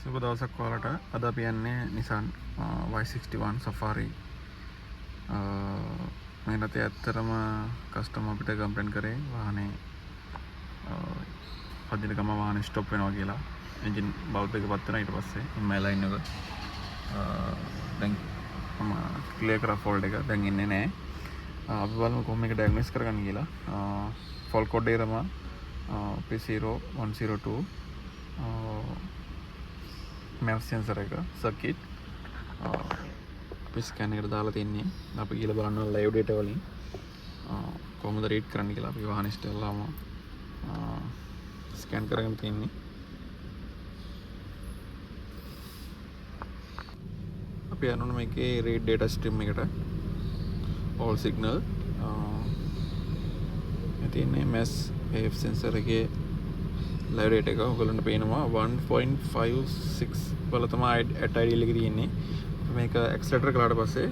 සුබ දවසක් ඔයාලට. අද අපි යන්නේ Nissan Y61 Safari. මේ රටේ ඇත්තටම කස්ටමර් අපිට කම්ප්ලේන්ට් කරේ වාහනේ පදින ගම වාහනේ ස්ටොප් වෙනවා කියලා. එන්ජින් බල්බ් එක පත් වෙනා ඊට පස්සේ මේ ලයින් එක දැන් මම ක්ලියර් කරා ෆෝල්ඩ් එක දැන් ඉන්නේ නැහැ. අපි බලමු කොහොම මේක ඩයග්නොස් කරගන්න කියලා. ෆෝල් කෝඩ් එක තමයි P0102 MEMS sensor එක circuit අපි ස්කෑන් එකට දාලා තින්නේ. අපි ගිහලා බලන්න ලයිව් data වලින් කොහොමද රීඩ් කරන්න කියලා. අපි වාහනේ ඉස්සෙල්ලාම ස්කෑන් කරගෙන තින්නේ. අපි යනවා මේකේ read data stream එකට all signal තින්නේ MEMS AF sensor එකේ ලයිව් data එක ඔයගොල්ලන්ට පේනවා 1.56 වල තමයි at ideal එකේ තියෙන්නේ. මේක ඇක්සලරේටර් කළාට පස්සේ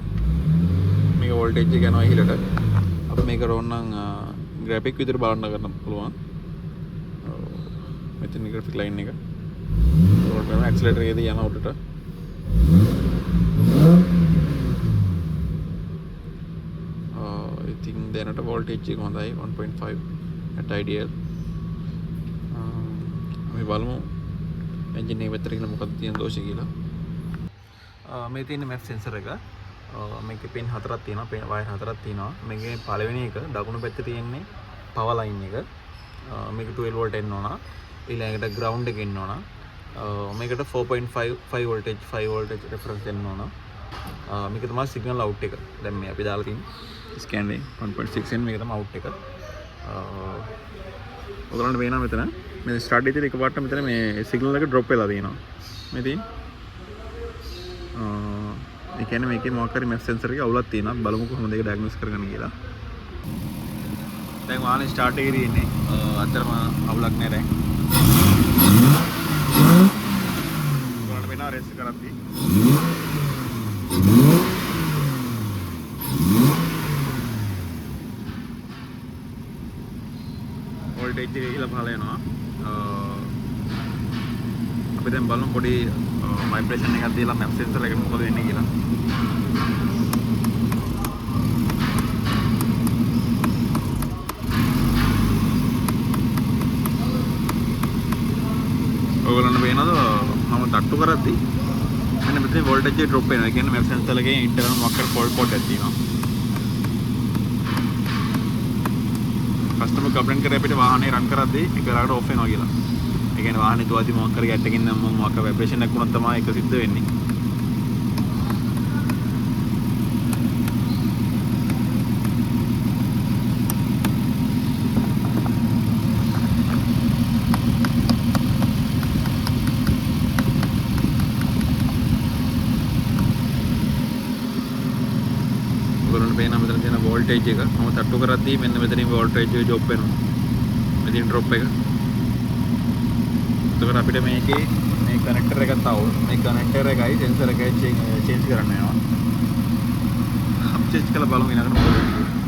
මේක වෝල්ටේජ් එක යනවා ඉහළට. අපි මේක ඕනනම් ග්‍රැෆික් විදිහට බලන්න ගන්න පුළුවන්. මෙතන ග්‍රැෆික් ලයින් එක. ඒකට ඇක්සලරේටර් එකේදී යන උඩට. ඉතින් දැනට වෝල්ටේජ් එක හොඳයි 1.5 at ideal. අපි බලමු එන්ජින් එක පැත්තට ගිහලා මොකක්ද තියෙන දෝෂය කියලා. මේ තියෙන MEMS sensor එක මේකේ පින් හතරක් තියෙනවා, පින් වයර් හතරක් තියෙනවා. මේකේ පළවෙනි එක දකුණු පැත්තේ තියෙන්නේ power line එක. මේක 12 volt එන්න ඕන. ඊළඟට ground එක එන්න ඕන. මේකට 4.5 voltage 5 voltage reference දෙන්න ඕන. මේක තමයි signal out එක. දැන් මේ අපි දාලා තියෙන්නේ scan එක 1.6 n මේක තමයි out එක. ඔයගොල්ලන්ට පේනවා මෙතන මේ ස්ටාර්ට් එකේදී එකපාරට මෙතන මේ සිග්නල් එක ඩ්‍රොප් වෙලා තියෙනවා. මේ තියෙන්නේ ඒ කියන්නේ මේකේ මොකක් හරි MEMS sensor එකේ අවුලක් තියෙනවා. බලමු කොහොමද ඒක ඩයග්නොස් කරගන්න කියලා. දැන් වාහනේ ස්ටාර්ට් එකේදී ඉන්නේ. අතරම අවුලක් නැහැ දැන්. ඔයාලට වෙනා රේස් කරද්දී වෝල්ටේජ් එක ඉහළ පහළ යනවා. අපි දැන් බලමු පොඩි ভাইබ්‍රේෂන් එකක් දීලා MEMS sensor එකට මොකද වෙන්නේ කියලා. ඔයගොල්ලන්ට පේනවද මම තට්ටු කරද්දී මෙන්න මෙතන වෝල්ටේජ් එක ඩ්‍රොප් වෙනවා. ඒ කියන්නේ MEMS sensor එකේ ඉන්ටර්නල් මොකක් හරි ෆෝල්ට් පොඩ් එකක් තියෙනවා. කස්ටමර් කම්ප්ලේන්ට් කරේ අපිට වාහනේ රන් කරද්දී එක වෙලාවකට ඔෆ් වෙනවා කියලා. ඒ කියන්නේ වාහනේ තුවාදී මොකක් හරි ගැට් එකකින් නම් මොකක් හරි ভাইබ්‍රේෂන් එකක් වුණොත් තමයි ඒක සිද්ධ වෙන්නේ. ඔයගොල්ලන්ට පේනවා මෙතන තියෙන වෝල්ටේජ් එක. මම තට්ටු කරද්දී මෙන්න මෙතනින් වෝල්ටේජ් එක ජොප් වෙනවා. මෙතන ඩ්‍රොප් එක. එතකොට අපිට මේකේ මේ කනෙක්ටර් එකක් තවල් මේ කනෙක්ටර් එකයි සෙන්සර් එකයි චේන්ජ් කරන්න වෙනවා. අපි චේන්ජ් කළා බලමු ඊළඟට මොකද වෙන්නේ.